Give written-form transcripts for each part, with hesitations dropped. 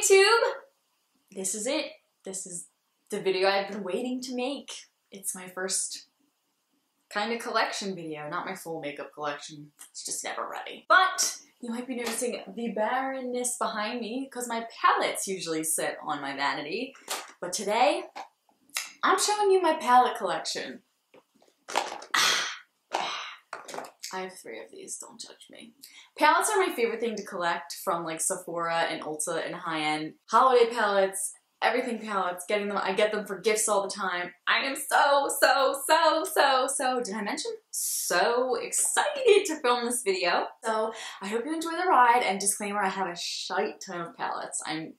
YouTube! This is it. This is the video I've been waiting to make. It's my first kind of collection video, not my full makeup collection. It's just never ready. But you might be noticing the barrenness behind me because my palettes usually sit on my vanity. But today, I'm showing you my palette collection. I have 3 of these, don't judge me. Palettes are my favorite thing to collect from like Sephora and Ulta and high-end holiday palettes, everything palettes, getting them. I get them for gifts all the time. I am so, did I mention? So excited to film this video. So I hope you enjoy the ride, and disclaimer, I have a shite ton of palettes. I'm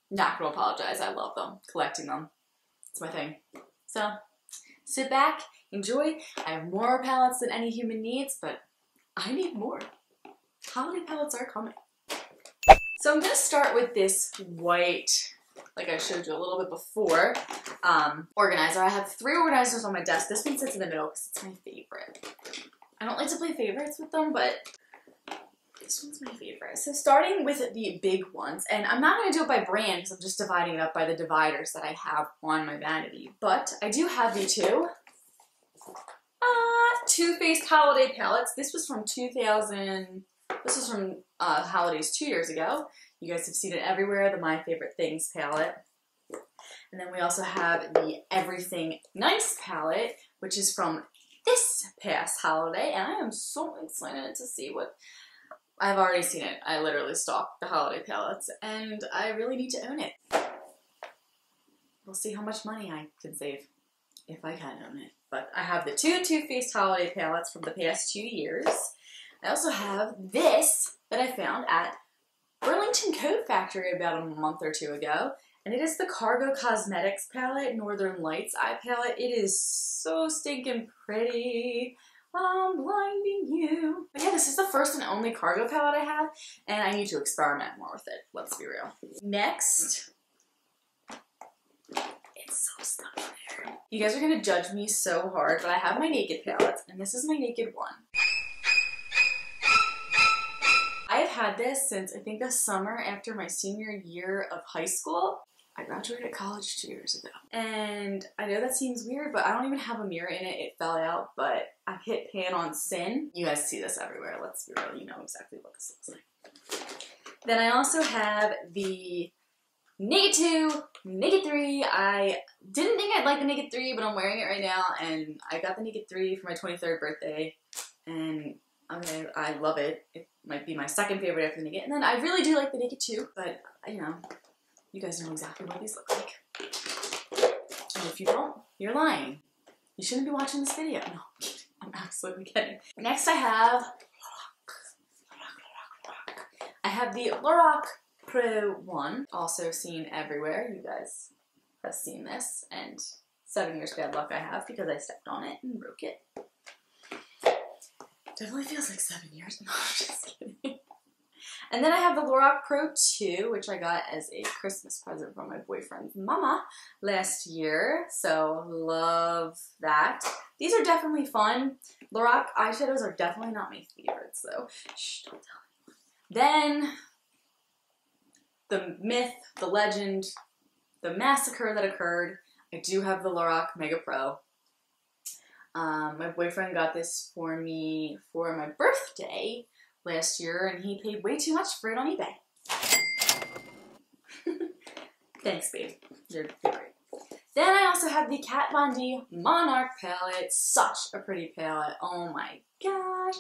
not gonna apologize, I love them, collecting them. It's my thing. So sit back, enjoy. I have more palettes than any human needs, but I need more. Holiday palettes are coming. So I'm gonna start with this white, like I showed you a little bit before, organizer. I have 3 organizers on my desk. This one sits in the middle because it's my favorite. I don't like to play favorites with them, but this one's my favorite. So starting with the big ones, and I'm not going to do it by brand because I'm just dividing it up by the dividers that I have on my vanity, but I do have the 2 Too Faced holiday palettes. This was from holidays 2 years ago. You guys have seen it everywhere, the My Favorite Things palette. And then we also have the Everything Nice palette, which is from this past holiday, and I am so excited to see what... I've already seen it. I literally stalked the holiday palettes, and I really need to own it. We'll see how much money I can save, if I can own it. But I have the 2 Too Faced holiday palettes from the past 2 years. I also have this that I found at Burlington Coat Factory about a month or 2 ago, and it is the Cargo Cosmetics palette, Northern Lights eye palette. It is so stinking pretty. I'm blinding you. But yeah, this is the first and only Cargo palette I have, and I need to experiment more with it. Let's be real. Next, it's so stuck in there. You guys are gonna judge me so hard, but I have my Naked palettes, and this is my Naked one. I've had this since I think the summer after my senior year of high school. I graduated college 2 years ago. And I know that seems weird, but I don't even have a mirror in it. It fell out, but I hit pan on sin. You guys see this everywhere. Let's be real, you know exactly what this looks like. Then I also have the Naked 2, Naked 3. I didn't think I'd like the Naked 3, but I'm wearing it right now, and I got the Naked 3 for my 23rd birthday, and I love it. It might be my second favorite after the Naked. And then I really do like the Naked 2, but you know, you guys know exactly what these look like. And if you don't, you're lying. You shouldn't be watching this video. No, I'm absolutely kidding. Next I have Lorac. I have the Lorac Pro 1, also seen everywhere. You guys have seen this, and 7 years bad luck I have because I stepped on it and broke it. Definitely feels like 7 years. No, I'm just kidding. And then I have the Lorac Pro 2, which I got as a Christmas present from my boyfriend's mama last year. So love that. These are definitely fun. Lorac eyeshadows are definitely not my favorites though. Shh, don't tell anyone. Then the myth, the legend, the massacre that occurred. I do have the Lorac Mega Pro. My boyfriend got this for me for my birthday last year, and he paid way too much for it on eBay. Thanks, babe. You're great. Then I also have the Kat Von D Monarch palette. Such a pretty palette. Oh my gosh.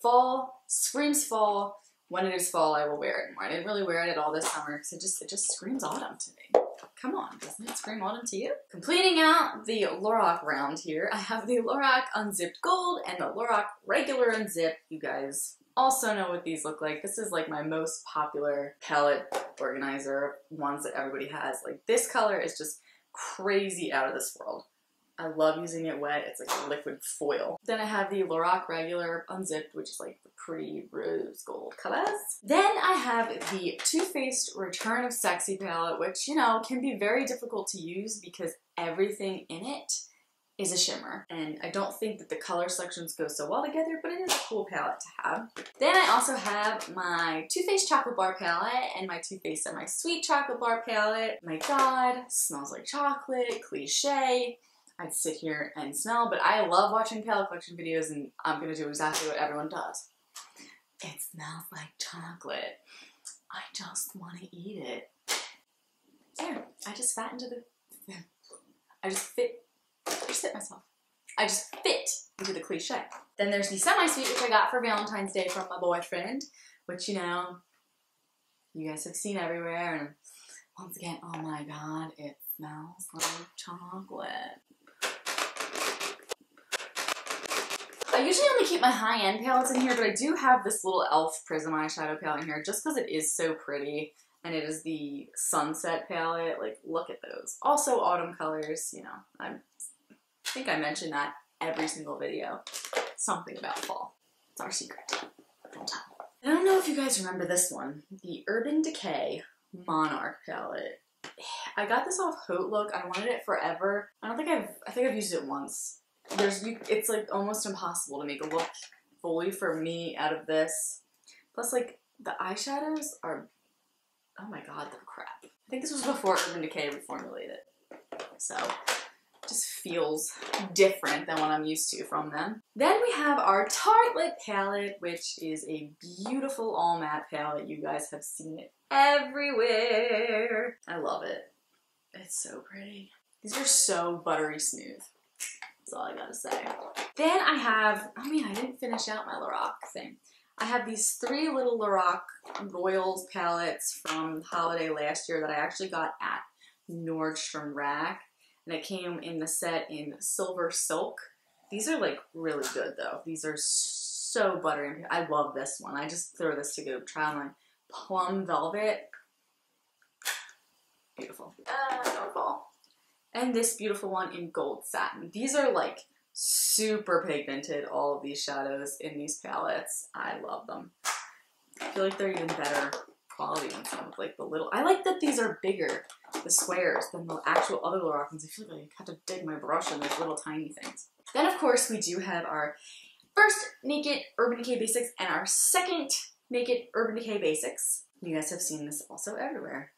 Fall. Screams fall. When it is fall, I will wear it more. I didn't really wear it at all this summer because it just screams autumn to me. Come on, doesn't it scream autumn to you? Completing out the Lorac round here, I have the Lorac Unzipped Gold and the Lorac Regular Unzipped. You guys also know what these look like. This is like my most popular palette organizer, ones that everybody has. Like this color is just crazy out of this world. I love using it wet. It's like a liquid foil. Then I have the Lorac Regular Unzipped, which is like the pretty rose gold colors. Then I have the Too Faced Return of Sexy palette, which, you know, can be very difficult to use because everything in it is a shimmer. And I don't think that the color selections go so well together, but it is a cool palette to have. Then I also have my Too Faced Chocolate Bar palette and my Too Faced Semi-Sweet Chocolate Bar palette. My God, smells like chocolate, cliche. I'd sit here and smell, but I love watching palette collection videos, and I'm gonna do exactly what everyone does. It smells like chocolate. I just want to eat it. There, I just fit myself. I just fit into the cliche. Then there's the Semi-Sweet, which I got for Valentine's Day from my boyfriend, which, you know, you guys have seen everywhere. And once again, oh my God, it smells like chocolate. I usually only keep my high-end palettes in here, but I do have this little e.l.f. Prism eyeshadow palette in here just because it is so pretty. And it is the Sunset palette. Like, look at those. Also autumn colors, you know. I think I mentioned that every single video. Something about fall. It's our secret. Don't tell. I don't know if you guys remember this one. The Urban Decay Monarch palette. I got this off Haute Look. I wanted it forever. I think I've used it once. It's like almost impossible to make a look fully for me out of this. Plus, like, the eyeshadows are, oh my God, they're crap. I think this was before Urban Decay reformulated. So, it just feels different than what I'm used to from them. Then we have our Tartelette palette, which is a beautiful all matte palette. You guys have seen it everywhere. I love it. It's so pretty. These are so buttery smooth. That's all I gotta say. Then I have, oh man, I didn't finish out my Lorac thing. I have these 3 little Lorac Royals palettes from holiday last year that I actually got at Nordstrom Rack. And it came in the set in Silver Silk. These are like really good though. These are so buttery. I love this one. I just throw this to go try on my Plum Velvet. Beautiful. Don't fall. And this beautiful one in Gold Satin. These are like super pigmented, all of these shadows in these palettes. I love them. I feel like they're even better quality than some of like the little, I like that these are bigger, the squares, than the actual other Lorac ones. I feel like I have to dig my brush in those little tiny things. Then of course we do have our first Naked Urban Decay Basics and our second Naked Urban Decay Basics. You guys have seen this also everywhere.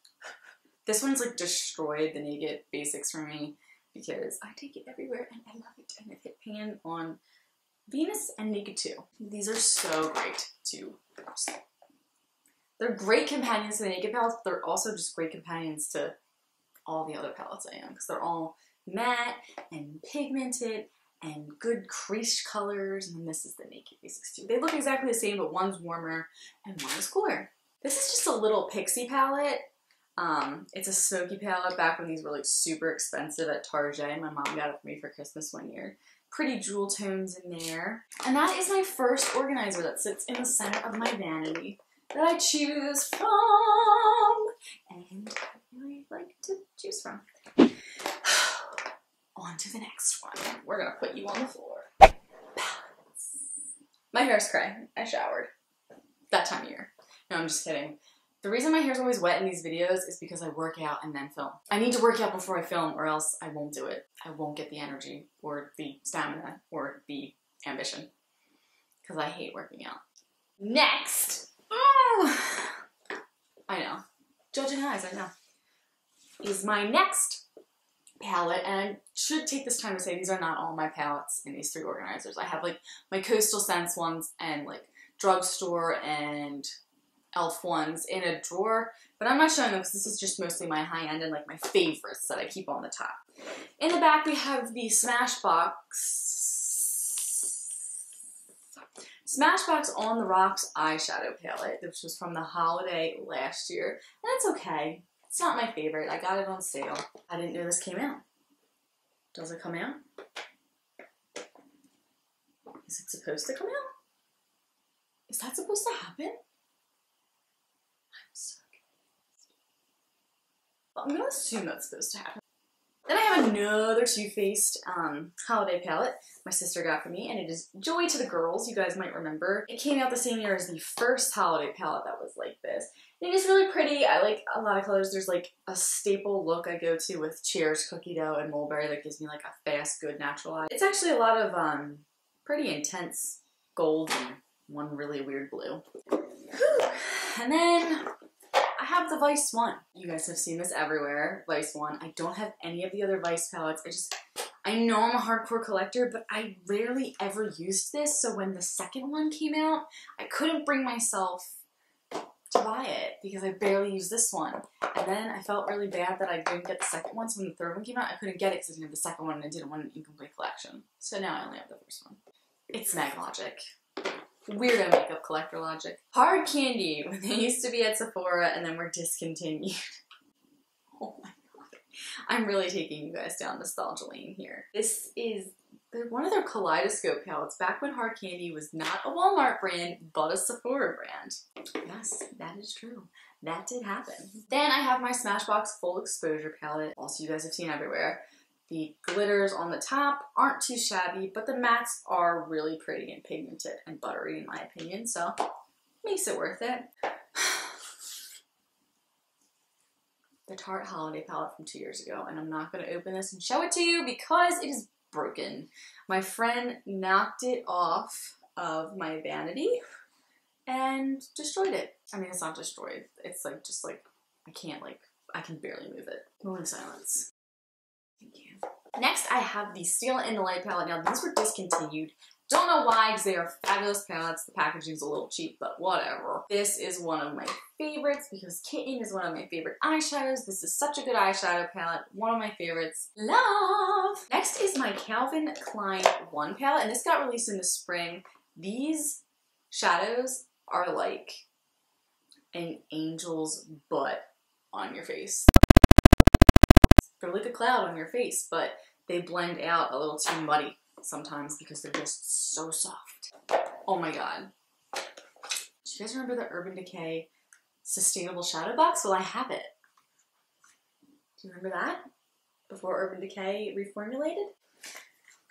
This one's like destroyed the Naked Basics for me because I take it everywhere and I love it. And I've hit pan on Venus and Naked too. These are so great to use. They're great companions to the Naked palettes, but they're also just great companions to all the other palettes I own because they're all matte and pigmented and good creased colors. And then this is the Naked Basics too. They look exactly the same, but one's warmer and one is cooler. This is just a little Pixie palette. It's a smoky palette back when these were like super expensive at Target. My mom got it for me for Christmas one year. Pretty jewel tones in there. And that is my first organizer that sits in the center of my vanity that I choose from. And I really like to choose from. On to the next one. We're gonna put you on the floor. Palettes. My hair's cray. I showered. That time of year. No, I'm just kidding. The reason my hair's always wet in these videos is because I work out and then film. I need to work out before I film or else I won't do it. I won't get the energy or the stamina or the ambition because I hate working out. Next, I know, judging eyes, I know, is my next palette, and I should take this time to say these are not all my palettes in these 3 organizers. I have like my Coastal Scents ones and like drugstore and e.l.f. ones in a drawer, but I'm not showing them because this is just mostly my high-end and like my favorites that I keep on the top. In the back we have the Smashbox On the Rocks eyeshadow palette, which was from the holiday last year, and it's okay. It's not my favorite. I got it on sale. I didn't know this came out. Does it come out? Is it supposed to come out? Is that supposed to happen? I'm gonna assume that's supposed to happen. Then I have another Too Faced holiday palette my sister got for me, and it is Joy to the Girls. You guys might remember. It came out the same year as the first holiday palette that was like this. It is really pretty. I like a lot of colors. There's like a staple look I go to with Cheers, Cookie Dough, and Mulberry that gives me like a fast, good, natural eye. It's actually a lot of pretty intense gold and one really weird blue. Whew. And then I have the Vice one. You guys have seen this everywhere, Vice one. I don't have any of the other Vice palettes. I know I'm a hardcore collector, but I rarely ever used this, so when the second one came out, I couldn't bring myself to buy it because I barely used this one. And then I felt really bad that I didn't get the second one, so when the third one came out, I couldn't get it because I didn't have the second one and I didn't want an incomplete collection. So now I only have the first one. It's Mag Logic. Weirdo makeup collector logic. Hard candy, when they used to be at Sephora and then were discontinued. Oh my god. I'm really taking you guys down nostalgia lane here. This is one of their Kaleidoscope palettes back when Hard Candy was not a Walmart brand, but a Sephora brand. Yes, that is true. That did happen. Then I have my Smashbox Full Exposure palette. Also, you guys have seen everywhere. The glitters on the top aren't too shabby, but the mattes are really pretty and pigmented and buttery in my opinion, so makes it worth it. The Tarte Holiday palette from 2 years ago, and I'm not going to open this and show it to you because it is broken. My friend knocked it off of my vanity and destroyed it. I mean, it's not destroyed. It's like, just like, I can barely move it. Rolling silence. Thank you. Next, I have the Steal It in the Light palette. Now, these were discontinued. Don't know why, because they are fabulous palettes. The packaging's a little cheap, but whatever. This is one of my favorites because Kitten is one of my favorite eyeshadows. This is such a good eyeshadow palette. One of my favorites. Love! Next is my Calvin Klein 1 palette, and this got released in the spring. These shadows are like an angel's butt on your face. They're like a cloud on your face, but they blend out a little too muddy sometimes because they're just so soft. Oh my god. Do you guys remember the Urban Decay Sustainable Shadow Box? Well, I have it. Do you remember that? Before Urban Decay reformulated?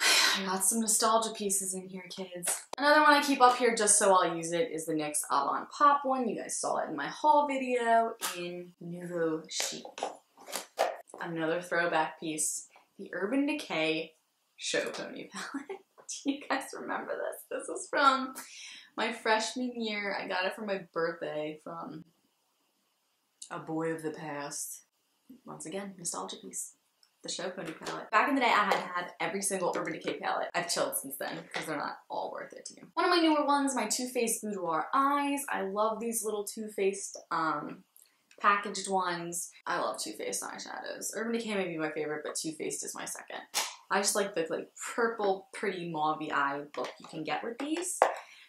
I got some nostalgia pieces in here, kids. Another one I keep up here just so I'll use it is the NYX Avant Pop one. You guys saw it in my haul video in Nouveau Chic. Another throwback piece, the Urban Decay Show Pony palette. Do you guys remember this? This was from my freshman year. I got it for my birthday from a boy of the past. Once again, nostalgia piece. The Show Pony palette. Back in the day, I had every single Urban Decay palette. I've chilled since then because they're not all worth it to me. One of my newer ones, my Too Faced Boudoir Eyes. I love these little Too Faced packaged ones. I love Too Faced eyeshadows. Urban Decay may be my favorite, but Too Faced is my second. I just like the purple, pretty mauve-y eye look you can get with these.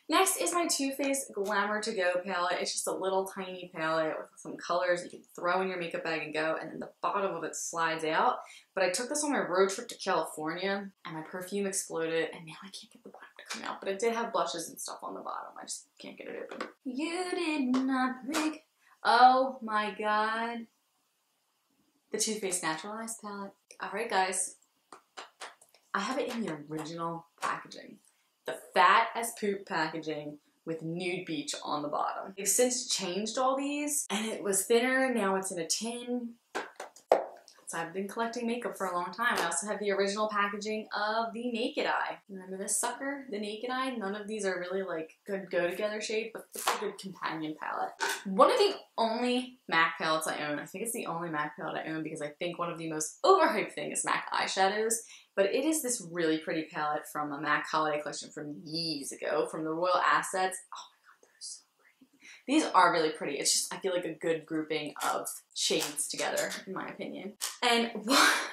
Next is my Too Faced Glamour To Go palette. It's just a little tiny palette with some colors you can throw in your makeup bag and go, and then the bottom of it slides out. But I took this on my road trip to California, and my perfume exploded, and now I can't get the bottom to come out. But it did have blushes and stuff on the bottom. I just can't get it open. You did not break. Oh my god. The Too Faced Naturalized palette. Alright guys. I have it in the original packaging. The fat as poop packaging with Nude Beach on the bottom. They've since changed all these and it was thinner, now it's in a tin. So I've been collecting makeup for a long time. I also have the original packaging of the Naked Eye. Remember this sucker? The Naked Eye? None of these are really like good go-together shape, but it's a good companion palette. One of the only MAC palettes I own, I think it's the only MAC palette I own because I think one of the most overhyped things is MAC eyeshadows, but it is this really pretty palette from a MAC holiday collection from years ago, from the Royal Assets. Oh my god, they're so pretty. These are really pretty. It's just, I feel like a good grouping of shades together, in my opinion. And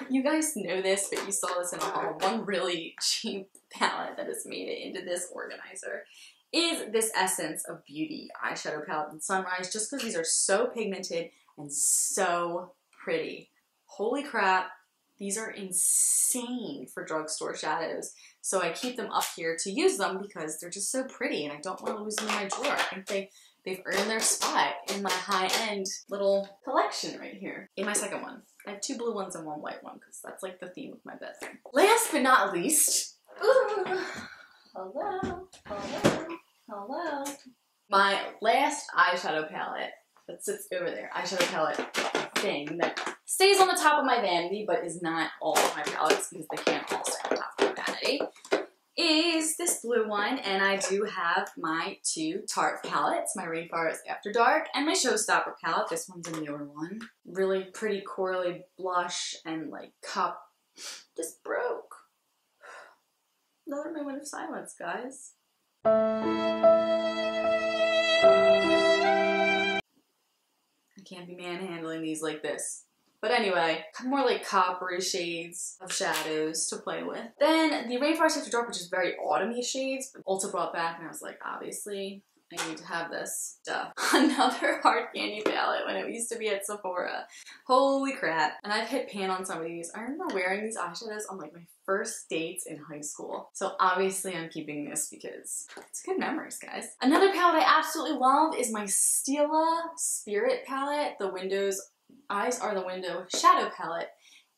you guys know this, but you saw this in a haul. One really cheap palette that has made it into this organizer is this Essence of Beauty eyeshadow palette in Sunrise, just because these are so pigmented and so pretty. Holy crap, these are insane for drugstore shadows. So I keep them up here to use them because they're just so pretty and I don't want to lose them in my drawer. I think they've earned their spot in my high-end little collection right here. In my second one. I have 2 blue ones and 1 white one because that's like the theme of my bedroom. Last but not least, ooh, hello. My last eyeshadow palette, that sits over there, eyeshadow palette thing that stays on the top of my vanity but is not all of my palettes because they can't all stay on top of my vanity, is this blue one. And I do have my two Tarte palettes, my Rainforest After Dark and my Showstopper palette. This one's a newer one. Really pretty corally blush and like cup. Just broke. Another moment of silence, guys. I can't be manhandling these like this. But anyway, more like coppery shades of shadows to play with. Then the Rainforest After Dark, which is very autumny shades, but Ulta brought back and I was like, obviously, I need to have this stuff. Another hard candy palette when it used to be at Sephora. Holy crap. And I've hit pan on some of these. I remember wearing these eyeshadows on like my first dates in high school. So obviously I'm keeping this because it's good memories, guys. Another palette I absolutely love is my Stila Spirit palette. The Eyes Are the Window shadow palette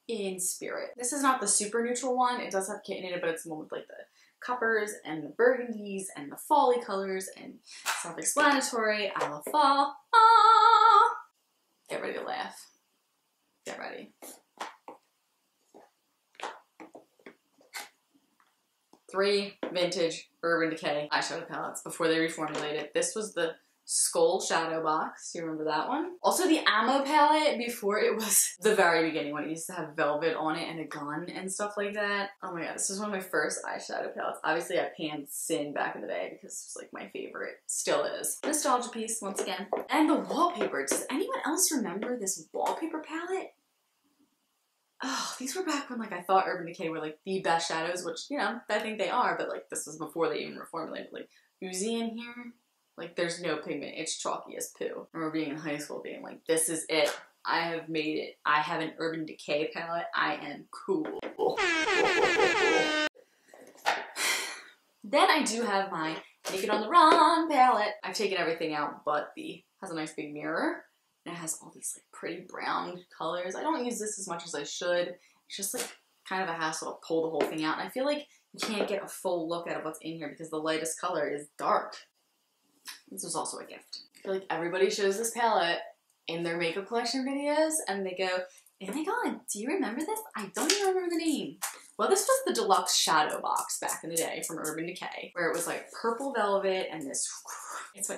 in Spirit. This is not the super neutral one. It does have kitten in it, but it's the one with like the coppers and the burgundies and the fall-y colors and self-explanatory. I love fall. Ah! Get ready to laugh. Get ready. 3 vintage Urban Decay eyeshadow palettes before they reformulated. This was the Skull Shadow Box. Do you remember that one? Also the Ammo palette before it was the very beginning when it used to have velvet on it and a gun and stuff like that. Oh my god, this is one of my first eyeshadow palettes. Obviously I panned Sin back in the day because it was like my favorite. Still is. Nostalgia piece once again. And the wallpaper. Does anyone else remember this wallpaper palette? Oh, these were back when like I thought Urban Decay were like the best shadows, which, you know, I think they are, but like this was before they even reformulated. Like Uzi in here. Like, there's no pigment. It's chalky as poo. I remember being in high school being like, this is it. I have made it. I have an Urban Decay palette. I am cool. Then I do have my Naked on the Run palette. I've taken everything out, but has a nice big mirror. And it has all these like pretty brown colors. I don't use this as much as I should. It's just like kind of a hassle to pull the whole thing out. And I feel like you can't get a full look at what's in here because the lightest color is dark. This was also a gift. I feel like everybody shows this palette in their makeup collection videos and they go, oh my god, do you remember this? I don't even remember the name. Well, this was the deluxe shadow box back in the day from Urban Decay, where it was like purple velvet and this.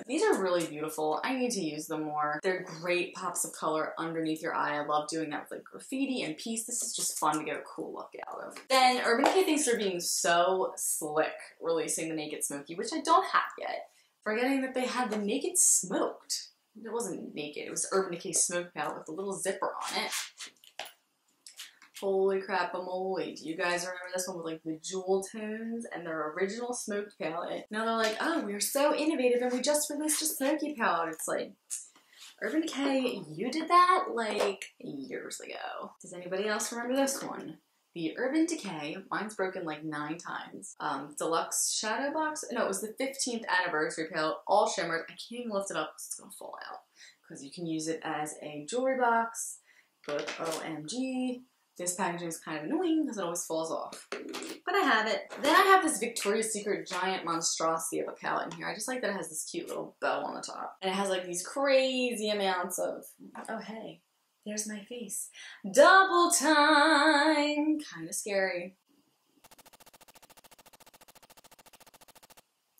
These are really beautiful. I need to use them more. They're great pops of color underneath your eye. I love doing that with like graffiti and piece. This is just fun to get a cool look out of. Then Urban Decay thinks they're being so slick releasing the Naked Smoky, which I don't have yet. Forgetting that they had the Naked Smoked. It wasn't naked, it was Urban Decay Smoked palette with a little zipper on it. Holy crap-a-moly. Do you guys remember this one with like the jewel tones and their original smoked palette? Now they're like, oh, we're so innovative and we just released a smoky palette. It's like, Urban Decay, you did that like years ago. Does anybody else remember this one? The Urban Decay, mine's broken like 9 times. Deluxe Shadow Box. No, it was the 15th anniversary palette, all shimmered. I can't even lift it up because it's gonna fall out. Because you can use it as a jewelry box, but OMG. This packaging is kind of annoying because it always falls off. But I have it. Then I have this Victoria's Secret giant monstrosity of a palette in here. I just like that it has this cute little bow on the top. And it has like these crazy amounts of, oh hey, there's my face. Double time! Kind of scary.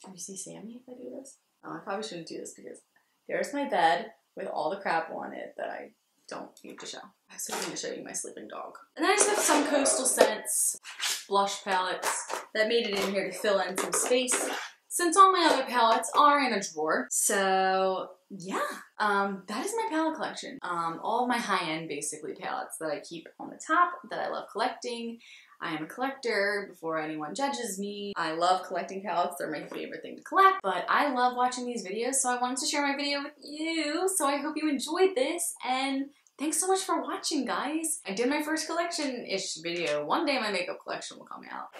Can you see Sammy if I do this? Oh, I probably shouldn't do this because there's my bed with all the crap on it that I don't need to show. I also need to show you my sleeping dog. And then I just have some Coastal Scents blush palettes that made it in here to fill in some space since all my other palettes are in a drawer. So yeah, that is my palette collection. All of my high-end basically palettes that I keep on the top that I love collecting. I am a collector before anyone judges me. I love collecting palettes. They're my favorite thing to collect, but I love watching these videos, so I wanted to share my video with you. So I hope you enjoyed this, and thanks so much for watching, guys. I did my first collection-ish video. One day my makeup collection will come out.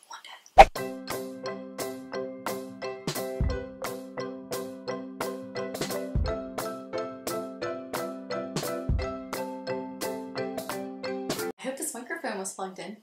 One day. I hope this microphone was plugged in.